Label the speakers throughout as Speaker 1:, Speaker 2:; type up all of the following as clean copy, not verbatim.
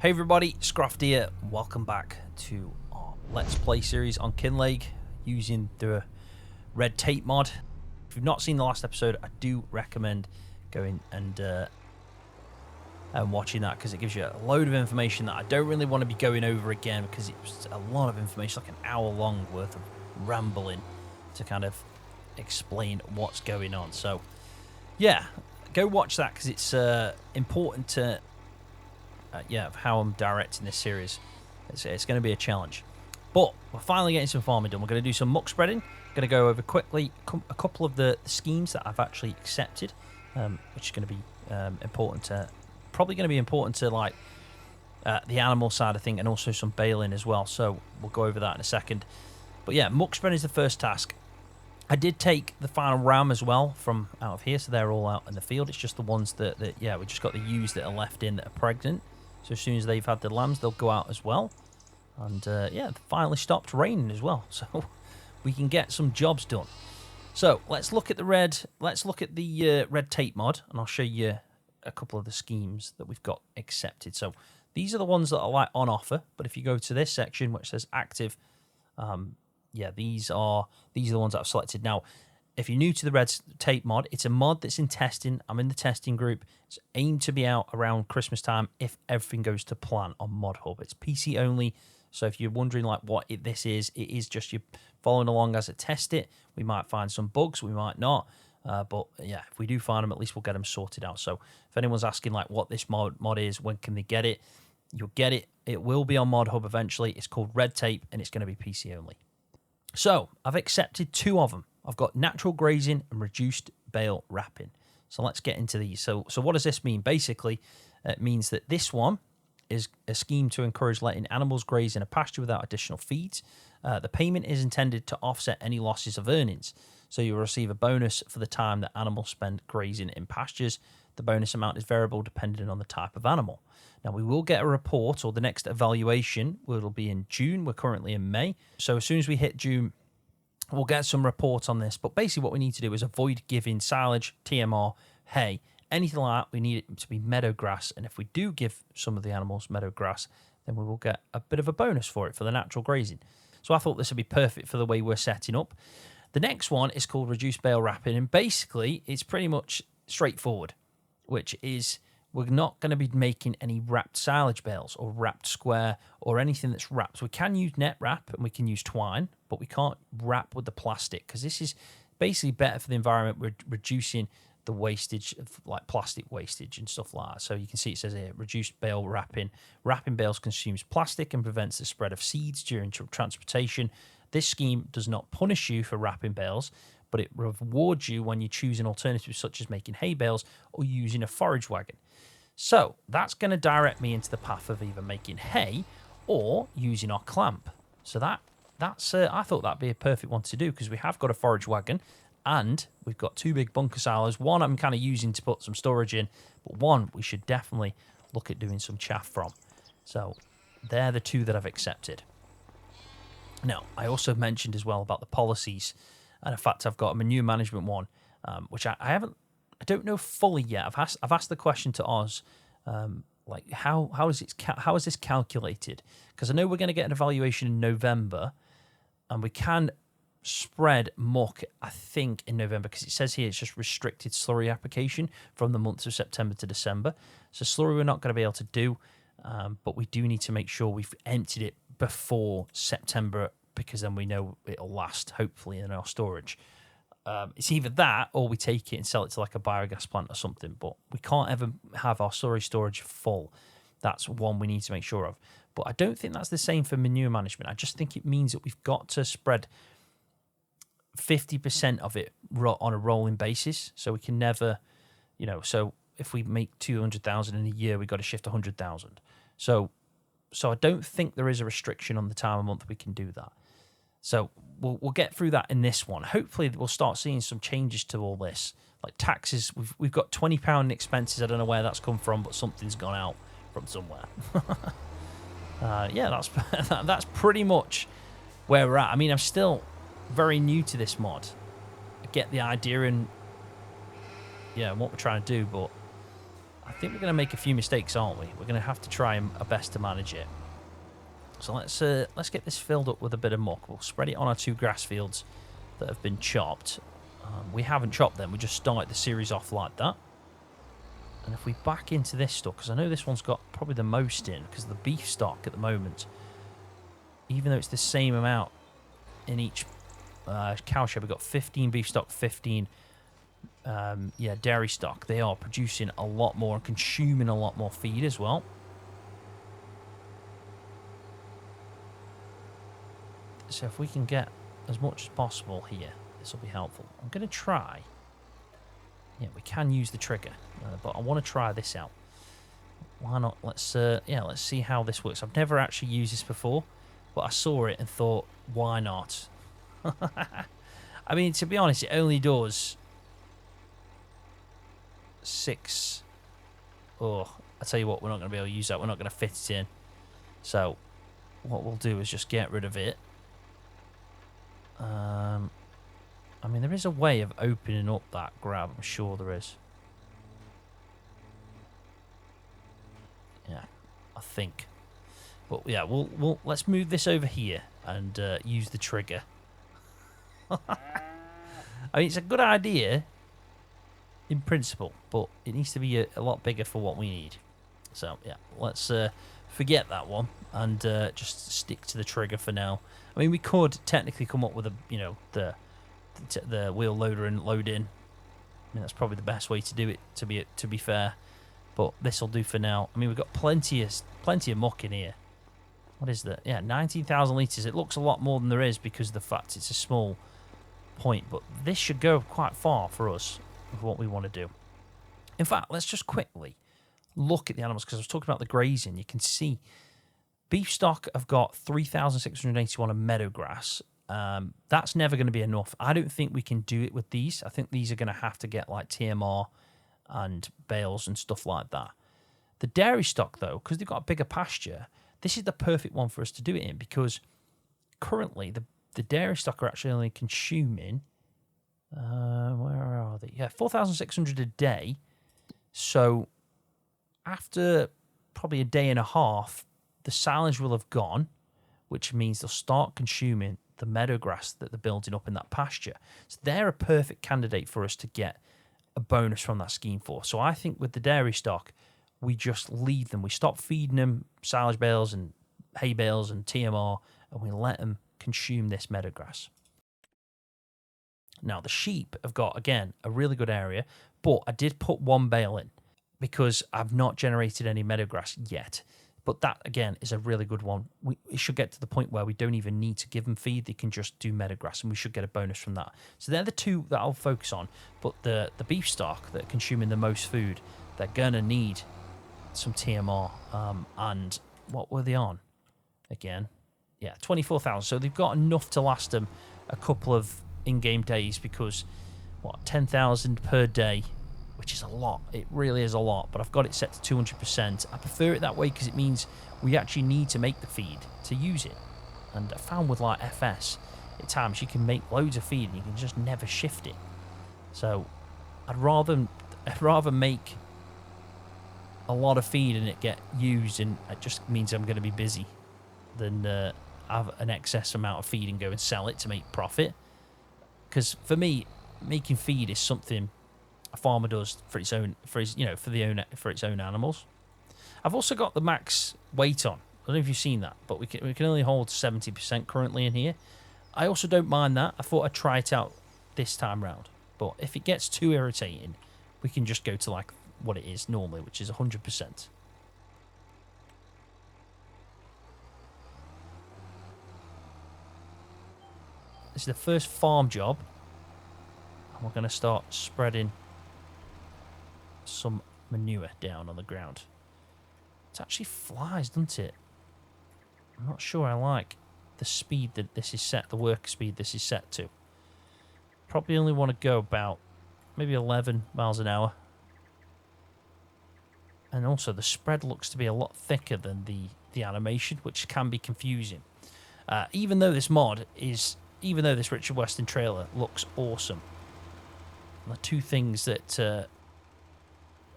Speaker 1: Hey everybody, Scroft here. Welcome back to our Let's Play series on Kinlaig using the red tape mod. If you've not seen the last episode, I do recommend going and watching that, because it gives you a load of information that I don't really want to be going over again, because it's a lot of information, like an hour long worth of rambling to kind of explain what's going on. So yeah, go watch that, because it's important to of how I'm directing this series. It's going to be a challenge, but we're finally getting some farming done. We're going to do some muck spreading. I'm going to go over quickly a couple of the schemes that I've actually accepted, which is going to be important to, probably going to be important to like the animal side of thing, and also some baling as well. So we'll go over that in a second. But yeah, muck spreading is the first task. I did take the final ram as well from out of here, so they're all out in the field. It's just the ones that we just got the ewes that are left in that are pregnant. So as soon as they've had the lambs, they'll go out as well. And yeah, it finally stopped raining as well, so we can get some jobs done. So let's look at the red tape mod, and I'll show you a couple of the schemes that we've got accepted. So these are the ones that are like on offer. But if you go to this section which says active, yeah, these are the ones that I've selected. Now, if you're new to the red tape mod, it's a mod that's in testing. I'm in the testing group. It's aimed to be out around Christmas time if everything goes to plan on Mod Hub. It's PC only, so if you're wondering like what this is, it is just you following along as I test it. We might find some bugs, we might not, but yeah, if we do find them, at least we'll get them sorted out. So if anyone's asking like what this mod is, when can they get it, you'll get it. It will be on Mod Hub eventually. It's called Red Tape, and it's going to be PC only. So I've accepted two of them. I've got natural grazing and reduced bale wrapping. So let's get into these. So what does this mean? Basically, it means that this one is a scheme to encourage letting animals graze in a pasture without additional feeds. The payment is intended to offset any losses of earnings. So you'll receive a bonus for the time that animals spend grazing in pastures. The bonus amount is variable depending on the type of animal. Now, we will get a report, or the next evaluation will be in June. We're currently in May. So as soon as we hit June, we'll get some report on this. But basically what we need to do is avoid giving silage, TMR, hay, anything like that. We need it to be meadow grass. And if we do give some of the animals meadow grass, then we will get a bit of a bonus for it, for the natural grazing. So I thought this would be perfect for the way we're setting up. The next one is called reduced bale wrapping. And basically it's pretty much straightforward, which is we're not going to be making any wrapped silage bales or wrapped square or anything that's wrapped. We can use net wrap and we can use twine, but we can't wrap with the plastic, because this is basically better for the environment. We're reducing the wastage of like plastic wastage and stuff like that. So you can see it says here, reduced bale wrapping. Wrapping bales consumes plastic and prevents the spread of seeds during transportation. This scheme does not punish you for wrapping bales, but it rewards you when you choose an alternative, such as making hay bales or using a forage wagon. So that's going to direct me into the path of either making hay or using our clamp. So that's I thought that'd be a perfect one to do, because we have got a forage wagon and we've got two big bunker silos. One I'm kind of using to put some storage in, but one we should definitely look at doing some chaff from. So they're the two that I've accepted. Now, I also mentioned as well about the policies, and in fact I've got a manure management one, which I don't know fully yet. I've asked the question to Oz, like how is this calculated? Because I know we're going to get an evaluation in November, and we can spread muck, I think, in November, because it says here it's just restricted slurry application from the months of September to December. So slurry we're not going to be able to do, but we do need to make sure we've emptied it before September, because then we know it'll last, hopefully, in our storage. It's either that or we take it and sell it to like a biogas plant or something, but we can't ever have our storage full. That's one we need to make sure of. But I don't think that's the same for manure management. I just think it means that we've got to spread 50% of it on a rolling basis. So we can never, so if we make 200,000 in a year, we've got to shift 100,000. So I don't think there is a restriction on the time of month we can do that. So we'll get through that in this one. Hopefully we'll start seeing some changes to all this. Like taxes, we've got £20 in expenses. I don't know where that's come from, but something's gone out from somewhere. Yeah, that's pretty much where we're at. I mean, I'm still very new to this mod. I get the idea and what we're trying to do, but I think we're going to make a few mistakes, aren't we? We're going to have to try our best to manage it. So let's get this filled up with a bit of muck. We'll spread it on our 2 grass fields that have been chopped. We haven't chopped them. We just started the series off like that. And if we back into this stuff, because I know this one's got probably the most in, because the beef stock at the moment, even though it's the same amount in each cow shed, we've got 15 beef stock, 15 dairy stock. They are producing a lot more and consuming a lot more feed as well. So if we can get as much as possible here, this will be helpful. I'm going to try. Yeah, we can use the trigger, but I want to try this out. Why not? Let's see how this works. I've never actually used this before, but I saw it and thought, why not? I mean, to be honest, it only does 6. Oh, I tell you what, we're not going to be able to use that. We're not going to fit it in. So what we'll do is just get rid of it. I mean, there is a way of opening up that grab. I'm sure there is. Yeah, I think. But yeah, let's move this over here and use the trigger. I mean, it's a good idea in principle, but it needs to be a lot bigger for what we need. So yeah, let's forget that one and just stick to the trigger for now. I mean, we could technically come up with the wheel loader and load in. I mean, that's probably the best way to do it, to be fair. But this will do for now. I mean, we've got plenty of muck in here. What is that? Yeah, 19,000 litres. It looks a lot more than there is because of the fact it's a small point. But this should go quite far for us with what we want to do. In fact, let's just quickly look at the animals, because I was talking about the grazing. You can see beef stock have got 3,681 of meadow grass. That's never going to be enough. I don't think we can do it with these. I think these are going to have to get like TMR and bales and stuff like that. The dairy stock, though, because they've got a bigger pasture, this is the perfect one for us to do it in, because currently the dairy stock are actually only consuming, where are they? Yeah, 4,600 a day. So after probably a day and a half, the silage will have gone, which means they'll start consuming the meadow grass that they're building up in that pasture. So they're a perfect candidate for us to get a bonus from that scheme for. So I think with the dairy stock, we just leave them. We stop feeding them silage bales and hay bales and TMR, and we let them consume this meadow grass. Now, the sheep have got, again, a really good area, but I did put 1 bale in because I've not generated any meadow grass yet. But that, again, is a really good one. It should get to the point where we don't even need to give them feed. They can just do meadow grass, and we should get a bonus from that. So they're the 2 that I'll focus on. But the beef stock that are consuming the most food, they're going to need some TMR. And what were they on? Again, yeah, 24,000. So they've got enough to last them a couple of in-game days because, 10,000 per day, which is a lot. It really is a lot, but I've got it set to 200%. I prefer it that way because it means we actually need to make the feed to use it. And I found with like FS, at times you can make loads of feed and you can just never shift it. So I'd rather make a lot of feed and it get used, and it just means I'm going to be busy, than have an excess amount of feed and go and sell it to make profit. Because for me, making feed is something a farmer does for its own, for its own animals. I've also got the max weight on. I don't know if you've seen that, but we can only hold 70% currently in here. I also don't mind that. I thought I'd try it out this time round. But if it gets too irritating, we can just go to like what it is normally, which is 100%. This is the first farm job. And we're going to start spreading some manure down on the ground. It actually flies, doesn't it? I'm not sure I like the speed that this is set, the work speed this is set to. Probably only want to go about maybe 11 miles an hour. And also the spread looks to be a lot thicker than the animation, which can be confusing. Even though this Richard Weston trailer looks awesome, the 2 things that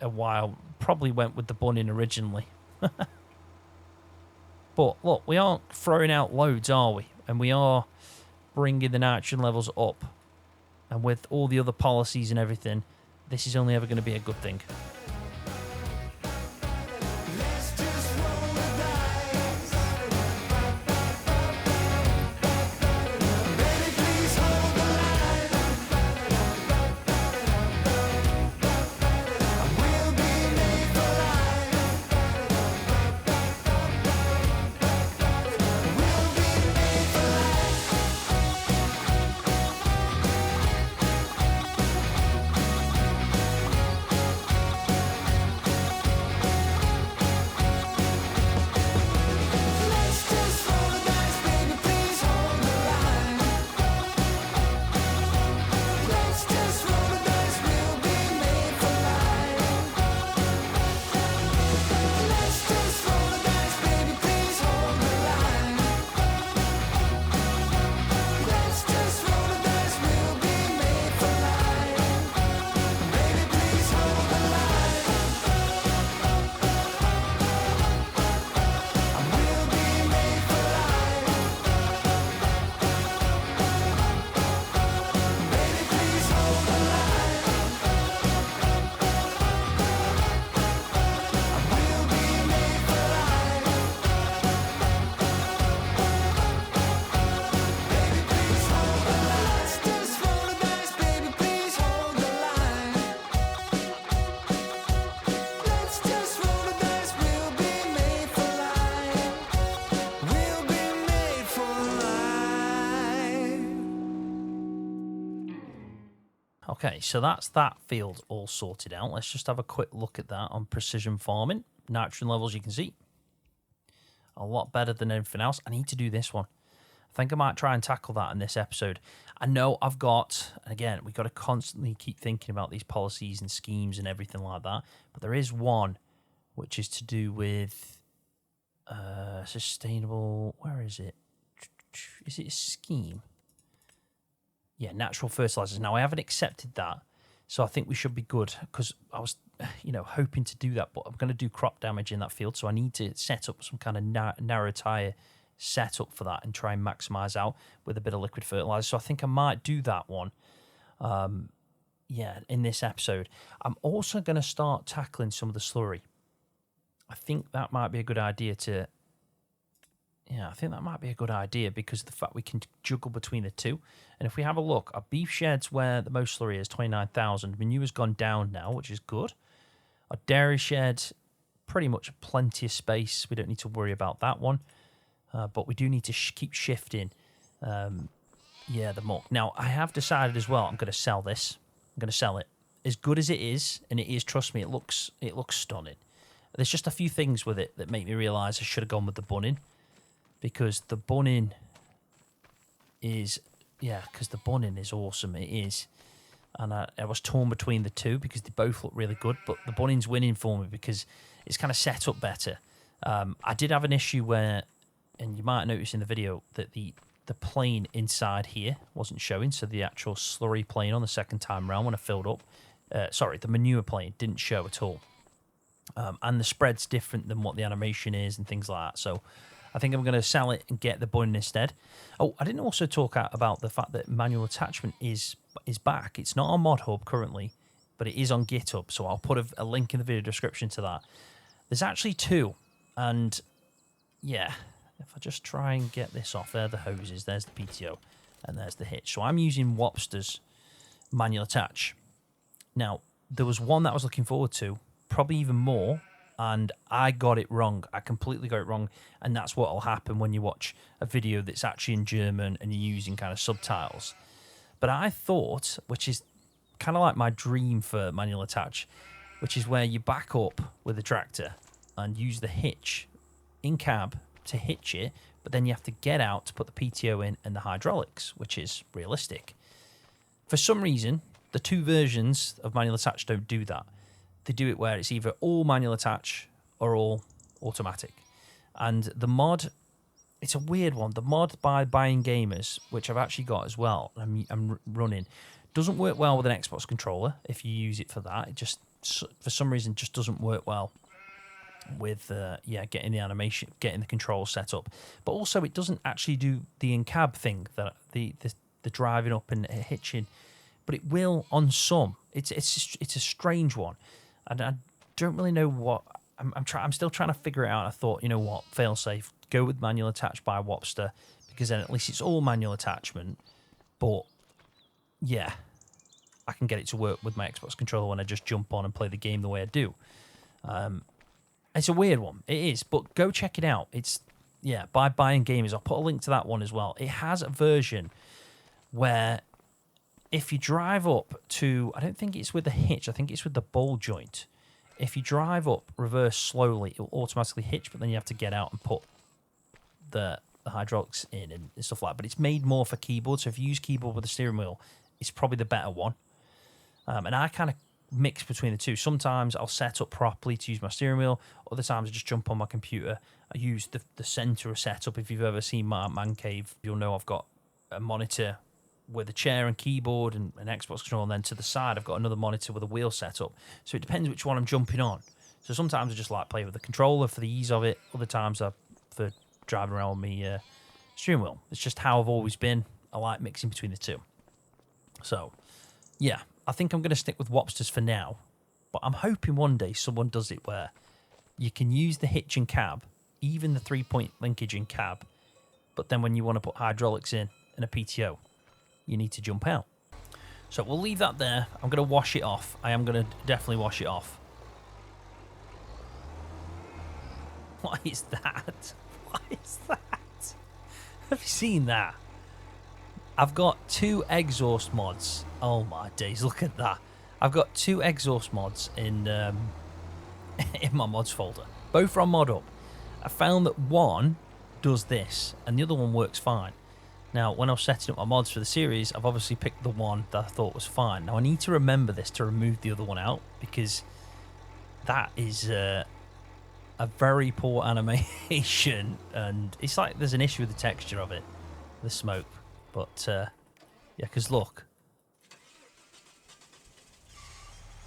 Speaker 1: are a while. Probably went with the Bunning originally. But look, we aren't throwing out loads, are we? And we are bringing the nitrogen levels up. And with all the other policies and everything, this is only ever going to be a good thing. Okay, so that's that field all sorted out. Let's just have a quick look at that on precision farming. Nitrogen levels, you can see, a lot better than anything else. I need to do this one. I think I might try and tackle that in this episode. I know I've got, again, we've got to constantly keep thinking about these policies and schemes and everything like that. But there is one which is to do with sustainable, where is it? Is it a scheme? Yeah, natural fertilizers. Now, I haven't accepted that, so I think we should be good, because I was, hoping to do that, but I'm going to do crop damage in that field, so I need to set up some kind of narrow tire setup for that and try and maximize out with a bit of liquid fertilizer. So I think I might do that one, in this episode. I'm also going to start tackling some of the slurry. I think that might be a good idea to... Yeah, I think that might be a good idea because of the fact we can juggle between the two. And if we have a look, our beef shed's where the most slurry is, 29,000. Manure's gone down now, which is good. Our dairy shed, pretty much plenty of space. We don't need to worry about that one. But we do need to keep shifting, the muck. Now, I have decided as well, I'm going to sell this. I'm going to sell it. As good as it is, and it is, trust me, it looks stunning. There's just a few things with it that make me realise I should have gone with the Bunning. Because the Bunning is, awesome. It is. And I was torn between the two because they both look really good. But the Bunning's winning for me because it's kind of set up better. I did have an issue where, and you might notice in the video, that the plane inside here wasn't showing. So the actual slurry plane on the second time round when I filled up. The manure plane didn't show at all. And the spread's different than what the animation is and things like that. So I think I'm going to sell it and get the Bunning instead. Oh, I didn't also talk about the fact that manual attachment is back. It's not on Mod Hub currently, but it is on GitHub. So I'll put a link in the video description to that. There's actually two. And yeah, if I just try and get this off, there are the hoses, there's the PTO, and there's the hitch. So I'm using Wobster's manual attach. Now, there was one that I was looking forward to, probably even more, and I got it wrong. I completely got it wrong, and that's what will happen when you watch a video that's actually in German and you're using kind of subtitles. But I thought, which is kind of like my dream for manual attach, which is where you back up with the tractor and use the hitch in cab to hitch it, but then you have to get out to put the PTO in and the hydraulics, which is realistic. For some reason, the two versions of manual attach don't do that. They do it where it's either all manual attach or all automatic. And the mod, it's a weird one. The mod by Buying Gamers, which I've actually got as well, I'm running, doesn't work well with an Xbox controller if you use it for that. It just for some reason just doesn't work well with getting the animation, getting the controls set up. But also it doesn't actually do the in-cab thing, that the driving up and hitching, but it will on some. It's a strange one, and I don't really know what I'm still trying to figure it out. I thought, you know what, fail safe, go with manual attach by Wopster, because then at least it's all manual attachment. But yeah, I can get it to work with my Xbox controller when I just jump on and play the game the way I do. It's a weird one. It is, but go check it out. It's, by Buying Gamers. I'll put a link to that one as well. It has a version where if you drive up to, I don't think it's with the hitch, I think it's with the ball joint. If you drive up reverse slowly, it will automatically hitch, but then you have to get out and put the hydraulics in and stuff like that. But it's made more for keyboard, so if you use keyboard with the steering wheel, it's probably the better one. And I kind of mix between the two. Sometimes I'll set up properly to use my steering wheel. Other times I just jump on my computer. I use the center setup. If you've ever seen my man cave, you'll know I've got a monitor with a chair and keyboard and an Xbox controller, and then to the side I've got another monitor with a wheel setup. So it depends which one I'm jumping on. So sometimes I just like play with the controller for the ease of it. Other times for driving around with me steering wheel. It's just how I've always been. I like mixing between the two. So yeah, I think I'm going to stick with Wopsters for now, but I'm hoping one day someone does it where you can use the hitch and cab, even the 3-point linkage in cab, but then when you want to put hydraulics in and a PTO, you need to jump out. So we'll leave that there. I'm going to wash it off. I am going to definitely wash it off. What is that? What is that? Have you seen that? I've got 2 exhaust mods. Oh my days, look at that. I've got 2 exhaust mods in in my mods folder. Both are on Mod Up. I found that one does this and the other one works fine. Now, when I was setting up my mods for the series, I've obviously picked the one that I thought was fine. Now, I need to remember this to remove the other one out, because that is a very poor animation, and it's like there's an issue with the texture of it, the smoke. But, yeah, because look.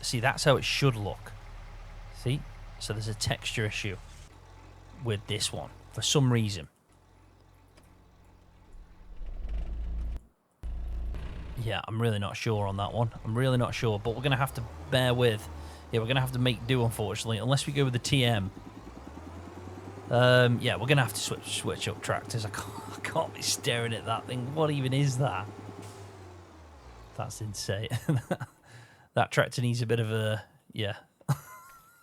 Speaker 1: See, that's how it should look. See? So there's a texture issue with this one, for some reason. Yeah, I'm really not sure on that one. I'm really not sure, but we're going to have to bear with. Yeah, we're going to have to make do, unfortunately, unless we go with the TM. Yeah, we're going to have to switch up tractors. I can't be staring at that thing. What even is that? That's insane. That tractor needs a bit of a... Yeah.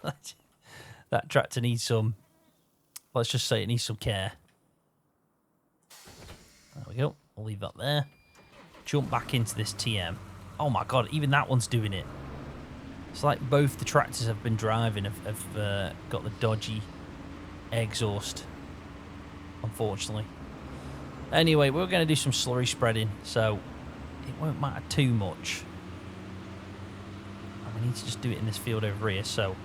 Speaker 1: That tractor needs some... Let's just say it needs some care. There we go. We'll leave that there. Jump back into this TM. Oh my god, even that one's doing it. It's like both the tractors I've been driving have got the dodgy exhaust, unfortunately. Anyway, we're going to do some slurry spreading, so it won't matter too much. And we need to just do it in this field over here, so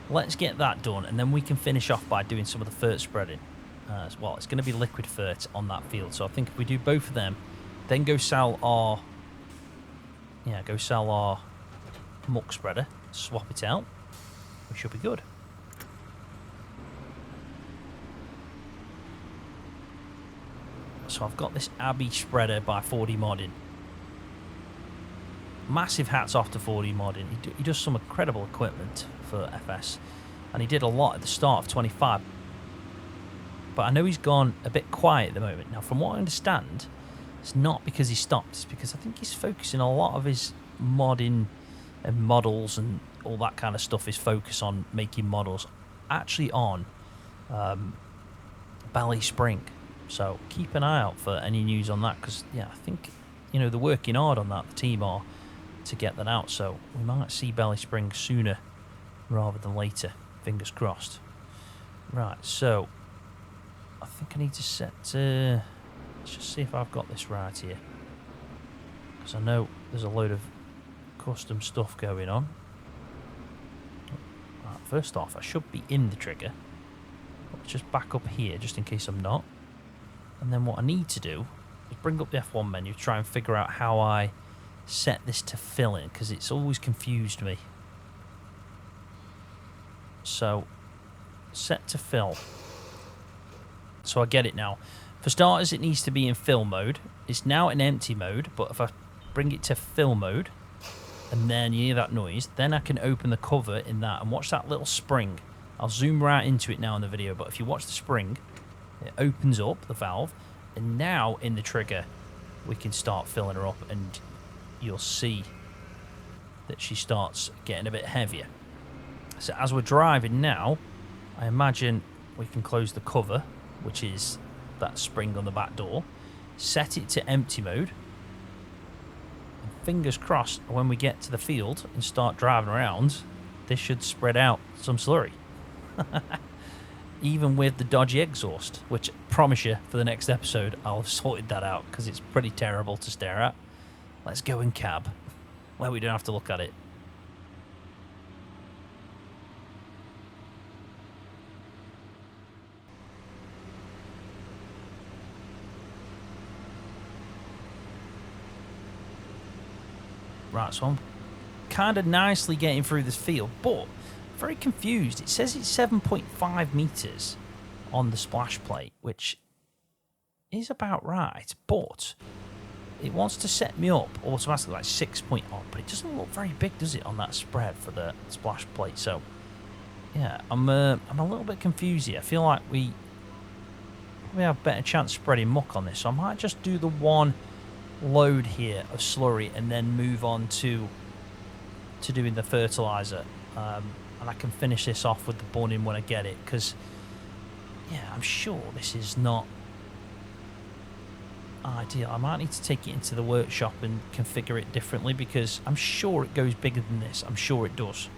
Speaker 1: let's get that done, and then we can finish off by doing some of the fert spreading as well. It's going to be liquid fert on that field, so I think if we do both of them, then go sell our muck spreader, swap it out, we should be good. So I've got this Abbey spreader by 4D Modding. Massive hats off to 4D Modding. He does some incredible equipment for FS, and he did a lot at the start of 25. But I know he's gone a bit quiet at the moment. Now, from what I understand, it's not because he stopped. It's because I think he's focusing a lot of his modding and models and all that kind of stuff. His focus on making models actually on Bally Spring. So keep an eye out for any news on that, because yeah, I think they're working hard on that. The team are to get that out. So we might see Bally Spring sooner rather than later. Fingers crossed. Right. So I think I need to set. Let's just see if I've got this right here, because I know there's a load of custom stuff going on. Right, first off, I should be in the trigger. Let's just back up here, just in case I'm not. And then what I need to do is bring up the F1 menu, try and figure out how I set this to fill in, because it's always confused me. So, set to fill. So I get it now. For starters, it needs to be in fill mode. It's now in empty mode, but if I bring it to fill mode, and then you hear that noise, then I can open the cover in that and watch that little spring. I'll zoom right into it now in the video, but if you watch the spring, it opens up the valve, and now in the trigger, we can start filling her up, and you'll see that she starts getting a bit heavier. So as we're driving now, I imagine we can close the cover, which is that spring on the back door, set it to empty mode, and fingers crossed when we get to the field and start driving around, this should spread out some slurry. Even with the dodgy exhaust, which I promise you for the next episode I'll have sorted that out because it's pretty terrible to stare at. Let's go in cab where we don't have to look at it. Right, so I'm kind of nicely getting through this field, but very confused. It says it's 7.5 meters on the splash plate, which is about right, but it wants to set me up automatically like 6.0, but it doesn't look very big, does it, on that spread for the splash plate? So yeah, I'm a little bit confused here. I feel like we have a better chance spreading muck on this, so I might just do the one load here of slurry and then move on to doing the fertilizer, and I can finish this off with the Bunning when I get it, because yeah, I'm sure this is not ideal. I might need to take it into the workshop and configure it differently, because I'm sure it goes bigger than this. I'm sure it does.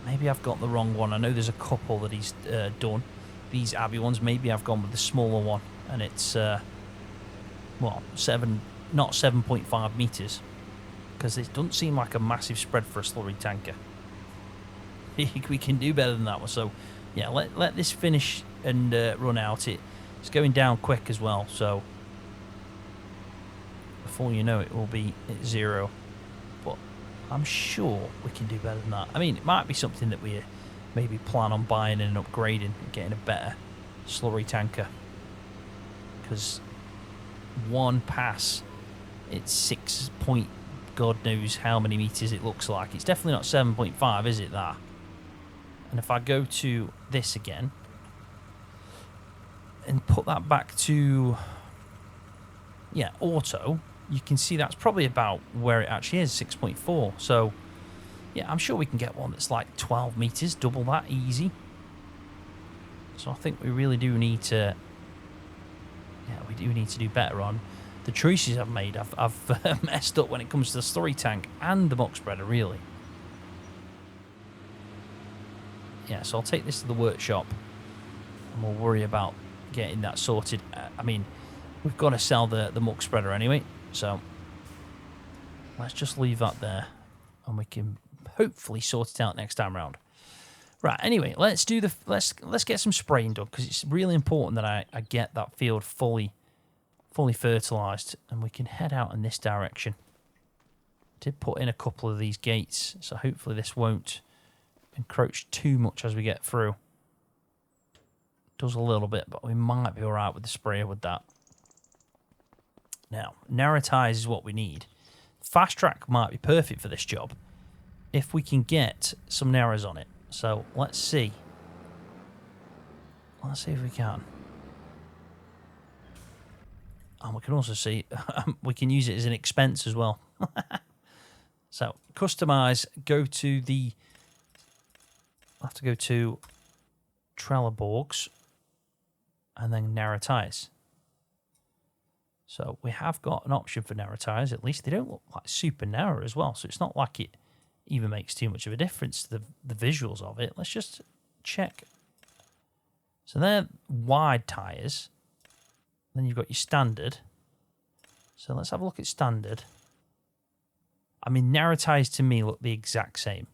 Speaker 1: Maybe I've got the wrong one. I know there's a couple that he's done, these Abbey ones. Maybe I've gone with the smaller one, and it's well, not 7.5 meters, because it doesn't seem like a massive spread for a slurry tanker. We can do better than that one. So yeah, let this finish and run out. It's going down quick as well, so before you know it, will be at 0. But I'm sure we can do better than that. I mean, it might be something that we maybe plan on buying and upgrading and getting a better slurry tanker, because one pass, it's 6 point God knows how many meters it looks like. It's definitely not 7.5, is it, that? And if I go to this again and put that back to, yeah, auto, you can see that's probably about where it actually is, 6.4. So yeah, I'm sure we can get one that's like 12 meters, double that, easy. So I think we really do need to, yeah, we do need to do better on the choices I've made. I've messed up when it comes to the slurry tank and the muck spreader, really. Yeah, so I'll take this to the workshop and we'll worry about getting that sorted. I mean, we've got to sell the muck spreader anyway, so let's just leave that there and we can hopefully sort it out next time round. Right, anyway, let's do let's get some spraying done, because it's really important that I get that field fully fertilized, and we can head out in this direction. I did put in a couple of these gates, so hopefully this won't encroach too much as we get through. It does a little bit, but we might be all right with the sprayer with that. Now, narrow-tize is what we need. Fast track might be perfect for this job if we can get some narrows on it. So let's see. Let's see if we can. And we can also see we can use it as an expense as well. So customize, go to the, I have to go to Trelleborgs and then narrow tires. So we have got an option for narrow tires. At least they don't look like super narrow as well, so it's not like it even makes too much of a difference to the visuals of it. Let's just check. So they're wide tires. Then you've got your standard. So let's have a look at standard. I mean, narrow tires to me look the exact same.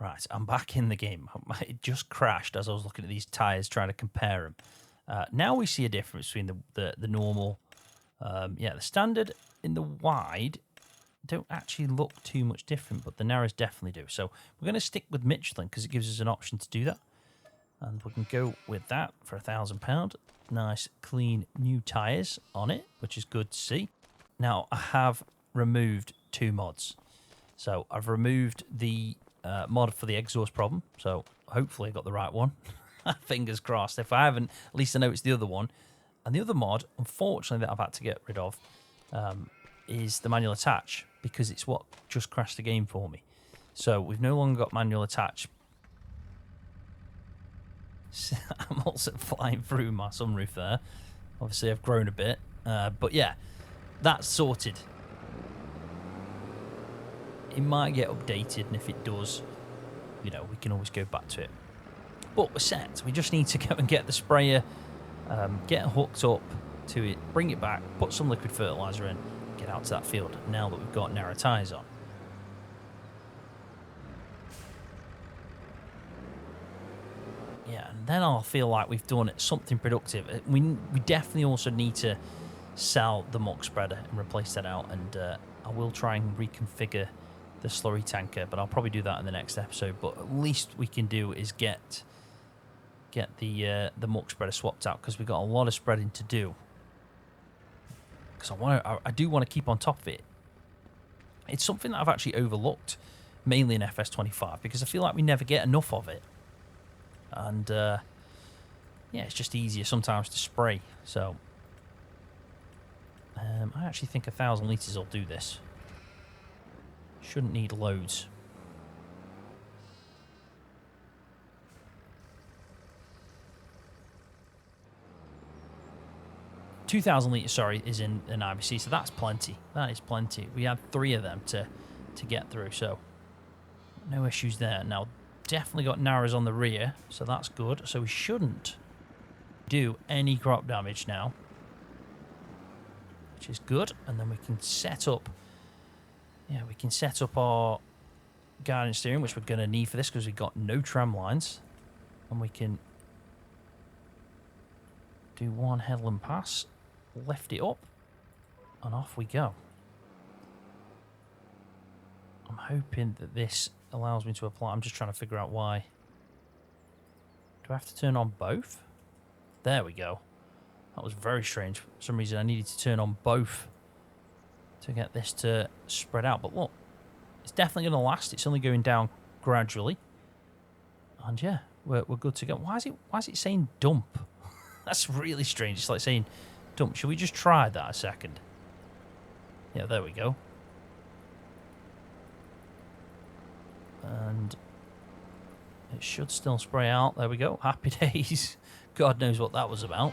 Speaker 1: Right, I'm back in the game. It just crashed as I was looking at these tyres trying to compare them. Now we see a difference between the normal, the standard in the wide don't actually look too much different, but the narrows definitely do. So we're going to stick with Michelin because it gives us an option to do that. And we can go with that for £1,000. Nice, clean, new tyres on it, which is good to see. Now, I have removed 2 mods. So I've removed the mod for the exhaust problem. So hopefully I got the right one. Fingers crossed. If I haven't, at least I know it's the other one. And the other mod, unfortunately, that I've had to get rid of is the manual attach, because it's what just crashed the game for me. So we've no longer got manual attach. I'm also flying through my sunroof there. Obviously, I've grown a bit. But yeah, that's sorted. It might get updated, and if it does, you know, we can always go back to it. But we're set. We just need to go and get the sprayer, get hooked up to it, bring it back, put some liquid fertilizer in, get out to that field now that we've got narrow tyres on. Yeah, and then I'll feel like we've done something productive. We definitely also need to sell the muck spreader and replace that out, and I will try and reconfigure the slurry tanker, but I'll probably do that in the next episode. But at least we can do is get the muck spreader swapped out, because we've got a lot of spreading to do. Because I do want to keep on top of it. It's something that I've actually overlooked, mainly in FS25, because I feel like we never get enough of it. And yeah, it's just easier sometimes to spray. So I actually think 1,000 litres will do this. Shouldn't need loads. $2,000 litres, sorry, is in an IBC, so that's plenty. That is plenty. We had 3 of them to get through, so no issues there. Now, definitely got narrows on the rear, so that's good. So we shouldn't do any crop damage now, which is good. And then we can set up, yeah, we can set up our guidance steering, which we're going to need for this because we've got no tram lines. And we can do one headland pass, lift it up, and off we go. I'm hoping that this allows me to apply. I'm just trying to figure out why. Do I have to turn on both? There we go. That was very strange. For some reason I needed to turn on both to get this to spread out. But look, it's definitely going to last. It's only going down gradually. And yeah, we're good to go. Why is it saying dump? That's really strange. It's like saying dump. Should we just try that a second? Yeah, there we go. And it should still spray out. There we go. Happy days. God knows what that was about.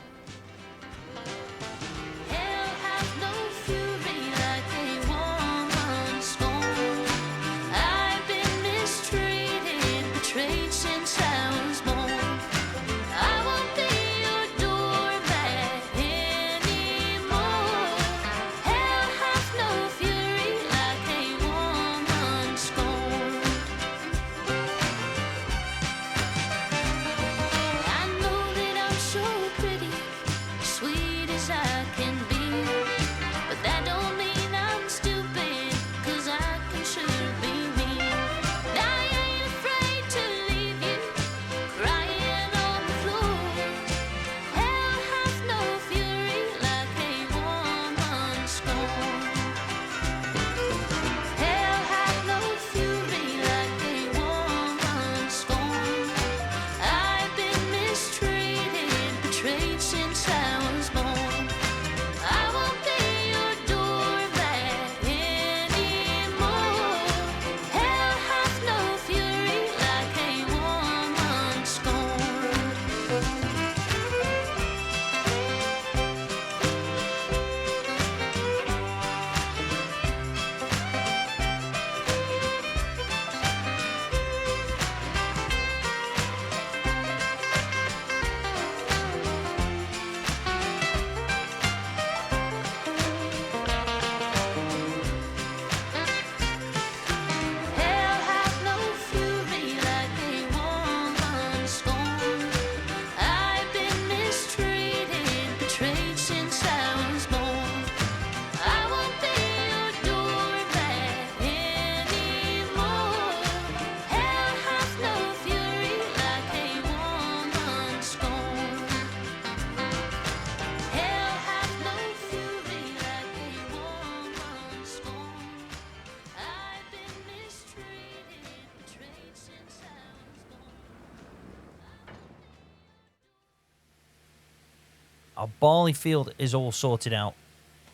Speaker 1: our barley field is all sorted out,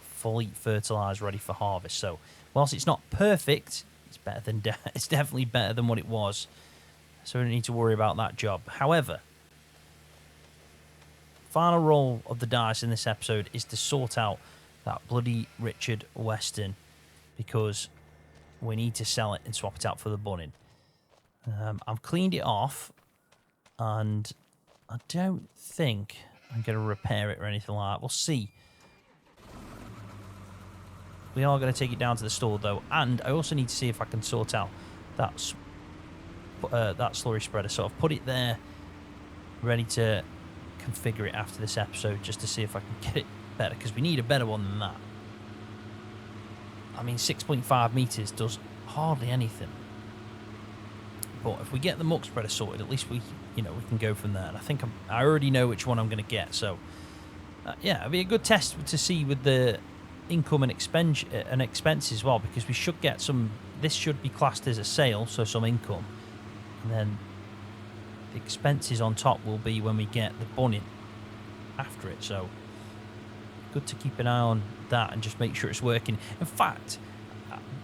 Speaker 1: fully fertilized, ready for harvest. So whilst it's not perfect, it's better than it's definitely better than what it was. So we don't need to worry about that job. However, final roll of the dice in this episode is to sort out that bloody Richard Weston, because we need to sell it and swap it out for the Bunning. I've cleaned it off, and I don't think I'm going to repair it or anything like that. We'll see. We are going to take it down to the store, though, and I also need to see if I can sort out that slurry spreader. So I've put it there, ready to configure it after this episode, just to see if I can get it better, because we need a better one than that. I mean, 6.5 meters does hardly anything. But if we get the muck spreader sorted, at least we can go from there. And I think I already know which one I'm going to get. So, yeah, it'll be a good test to see with the income and expense as well, because we should get some. This should be classed as a sale, so some income, and then the expenses on top will be when we get the Bunning after it. So, good to keep an eye on that and just make sure it's working. In fact,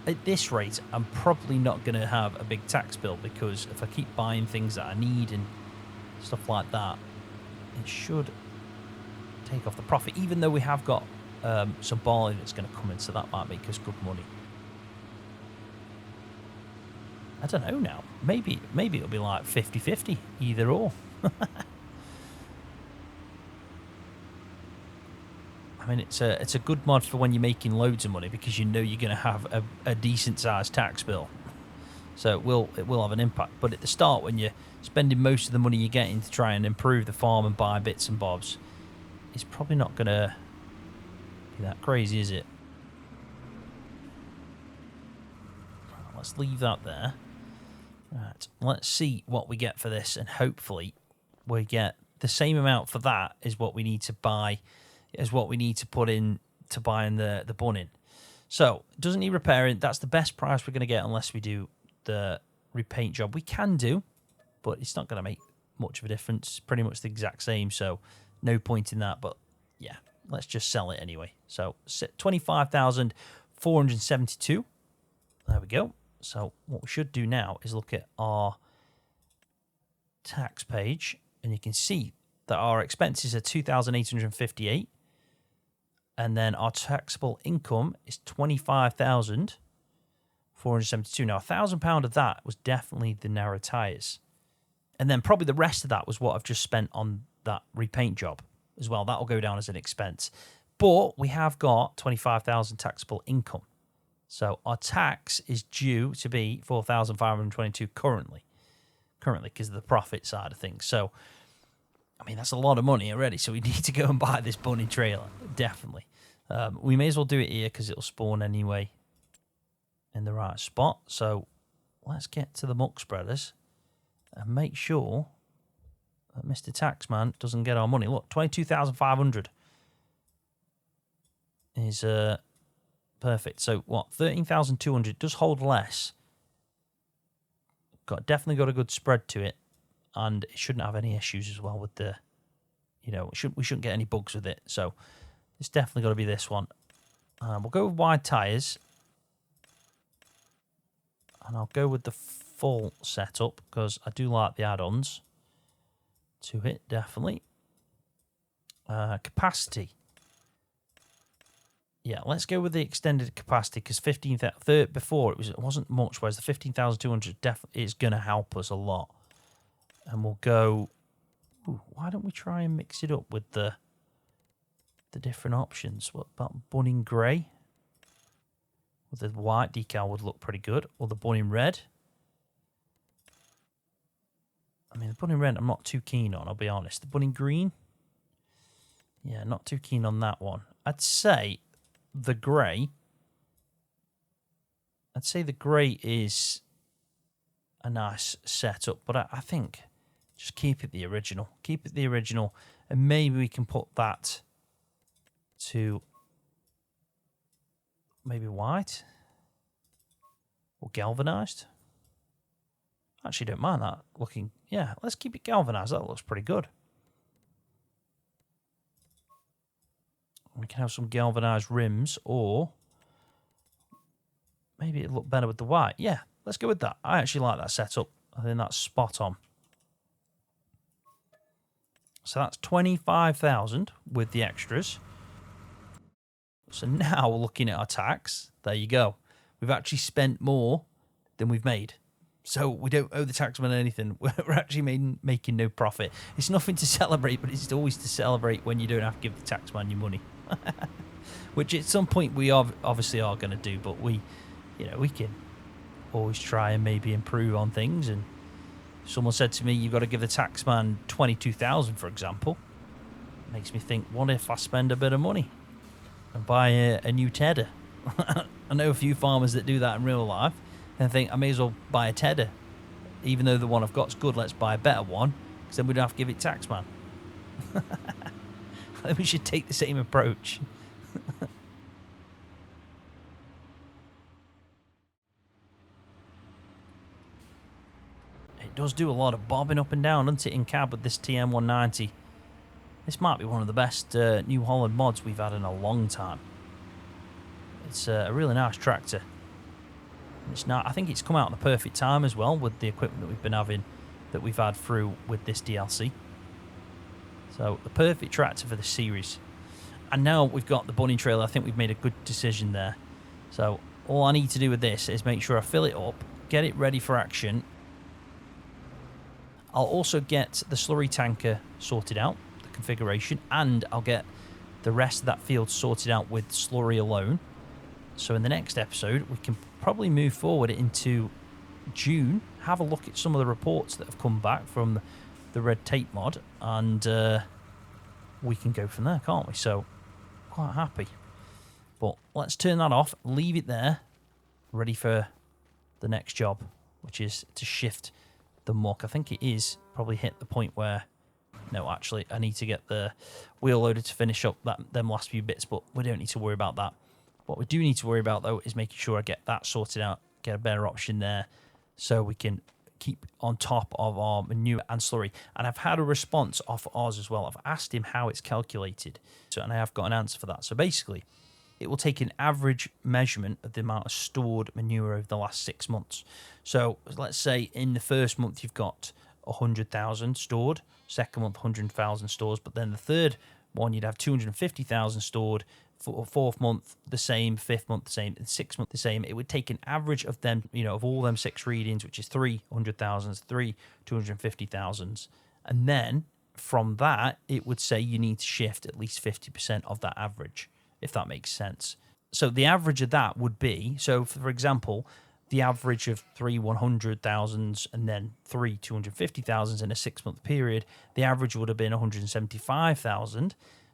Speaker 1: at this rate, I'm probably not going to have a big tax bill, because if I keep buying things that I need and stuff like that, it should take off the profit, even though we have got some barley that's going to come in, so that might make us good money. I don't know now. Maybe it'll be like 50-50, either or. I mean, it's a good mod for when you're making loads of money, because you know you're going to have a decent sized tax bill. So it will have an impact. But at the start, when you're spending most of the money you're getting to try and improve the farm and buy bits and bobs, it's probably not going to be that crazy, is it? Let's leave that there. Right, let's see what we get for this, and hopefully we get the same amount for that as what we need to buy, as what we need to put in to buying the Bunning. So it doesn't need repairing. That's the best price we're going to get unless we do the repaint job. We can do, but it's not going to make much of a difference. It's pretty much the exact same, so no point in that. But yeah, let's just sell it anyway. So 25,472. There we go. So what we should do now is look at our tax page, and you can see that our expenses are 2,858, and then our taxable income is 25,472. Now, £1,000 of that was definitely the narrow tyres, and then probably the rest of that was what I've just spent on that repaint job as well. That'll go down as an expense, but we have got 25,000 taxable income. So our tax is due to be 4,522 currently because of the profit side of things. So, I mean, that's a lot of money already. So we need to go and buy this Bunning trailer, definitely. We may as well do it here because it'll spawn anyway in the right spot. So let's get to the muck spreaders and make sure that Mr. Taxman doesn't get our money. Look, 22,500 is perfect. So what? 13,200 does hold less. Definitely got a good spread to it, and it shouldn't have any issues as well with the, we shouldn't get any bugs with it. So it's definitely got to be this one. We'll go with wide tyres, and I'll go with the full setup because I do like the add-ons to it, definitely. Capacity. Yeah, let's go with the extended capacity because 15,000 before it wasn't much, whereas the 15,200 definitely is going to help us a lot. And we'll go. Ooh, why don't we try and mix it up with the different options? What about Bunning Grey? Well, the white decal would look pretty good, or the Bunning Red. I mean, the Bunning Red I'm not too keen on, I'll be honest. The Bunning Green, yeah, not too keen on that one. I'd say the grey is a nice setup, but I think just keep it the original. Keep it the original, and maybe we can put that to maybe white or galvanized. Actually, don't mind that looking. Yeah, let's keep it galvanized. That looks pretty good. We can have some galvanized rims, or maybe it'd look better with the white. Yeah, let's go with that. I actually like that setup. I think that's spot on. So that's 25,000 with the extras. So now we're looking at our tax. There you go. We've actually spent more than we've made. So we don't owe the taxman anything. We're actually making no profit. It's nothing to celebrate, but it's always to celebrate when you don't have to give the taxman your money. Which at some point we obviously are going to do, but we can always try and maybe improve on things. And someone said to me, you've got to give the taxman 22,000, for example. Makes me think, what if I spend a bit of money and buy a new tedder? I know a few farmers that do that in real life and think I may as well buy a tedder, even though the one I've got's good. Let's buy a better one, because then we don't have to give it taxman. I think we should take the same approach. It does do a lot of bobbing up and down, doesn't it, in cab with this TM190. This might be one of the best New Holland mods we've had in a long time. It's a really nice tractor. It's not. I think it's come out at the perfect time as well with the equipment that we've been having, that we've had through with this DLC. So the perfect tractor for the series. And now we've got the Bunning trailer. I think we've made a good decision there. So all I need to do with this is make sure I fill it up, get it ready for action. I'll also get the slurry tanker sorted out, the configuration, and I'll get the rest of that field sorted out with slurry alone. So in the next episode, we can probably move forward into June, have a look at some of the reports that have come back from the red tape mod, and we can go from there, can't we? So quite happy. But let's turn that off, leave it there, ready for the next job, which is to shift the muck. I think it is probably hit the point where, no, actually, I need to get the wheel loader to finish up them last few bits, but we don't need to worry about that. What we do need to worry about, though, is making sure I get that sorted out, get a better option there, so we can keep on top of our manure and slurry. And I've had a response off Oz as well. I've asked him how it's calculated, and I have got an answer for that. So basically, it will take an average measurement of the amount of stored manure over the last 6 months. So let's say in the first month you've got 100,000 stored, second month 100,000 stores, but then the third one you'd have 250,000 stored, fourth month the same, fifth month the same, and sixth month the same. It would take an average of them, of all them 6 readings, which is 300,000, 250,000, and then from that it would say you need to shift at least 50% of that average, if that makes sense. So the average of that would be, so for example, the average of 3 100,000s and then 3 250,000s in a 6-month period, the average would have been 175,000.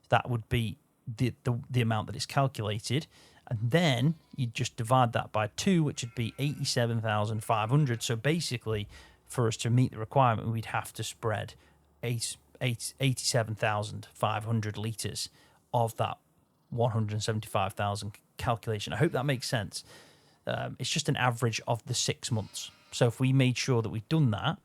Speaker 1: That would be the amount that it's calculated. And then you just divide that by 2, which would be 87,500. So basically, for us to meet the requirement, we'd have to spread 87,500 litres of that 175,000 calculation. I hope that makes sense. It's just an average of the 6 months. So if we made sure that we'd done that,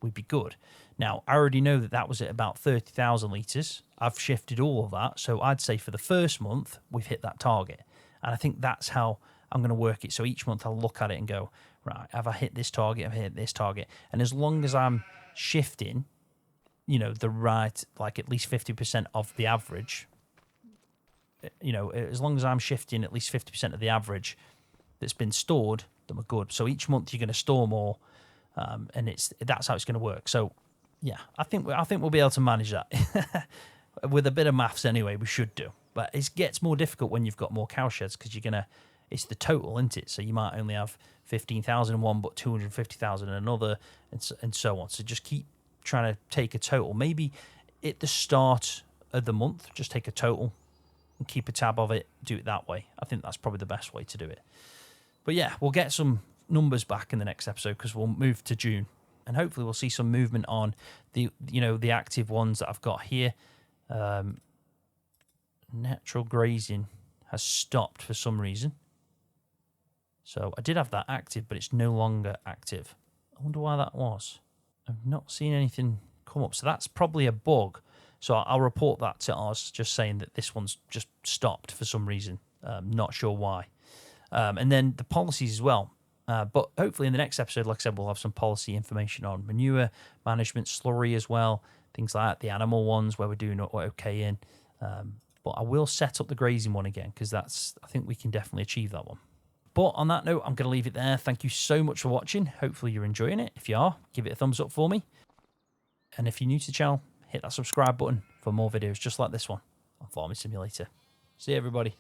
Speaker 1: we'd be good. Now, I already know that was at about 30,000 litres. I've shifted all of that. So I'd say for the first month, we've hit that target. And I think that's how I'm going to work it. So each month I'll look at it and go, right, have I hit this target? Have I hit this target? And as long as I'm shifting, the right, like at least 50% of the average, as long as I'm shifting at least 50% of the average that's been stored, then we're good. So each month you're going to store more, and that's how it's going to work. So yeah, I think we'll be able to manage that with a bit of maths anyway. We should do, but it gets more difficult when you've got more cow sheds, because it's the total, isn't it? So you might only have 15,000 in one, but 250,000 in another, and so on. So just keep trying to take a total. Maybe at the start of the month, just take a total and keep a tab of it. Do it that way. I think that's probably the best way to do it. But yeah, we'll get some numbers back in the next episode, because we'll move to June, and hopefully we'll see some movement on the active ones that I've got here. Natural grazing has stopped for some reason. So I did have that active, but it's no longer active. I wonder why that was. I've not seen anything come up. So that's probably a bug. So I'll report that to Oz, just saying that this one's just stopped for some reason. Not sure why. And then the policies as well. But hopefully in the next episode, like I said, we'll have some policy information on manure management, slurry as well, things like that, the animal ones where we're doing okay in. But I will set up the grazing one again because I think we can definitely achieve that one. But on that note, I'm going to leave it there. Thank you so much for watching. Hopefully you're enjoying it. If you are, give it a thumbs up for me. And if you're new to the channel, hit that subscribe button for more videos just like this one on Farming Simulator. See you, everybody.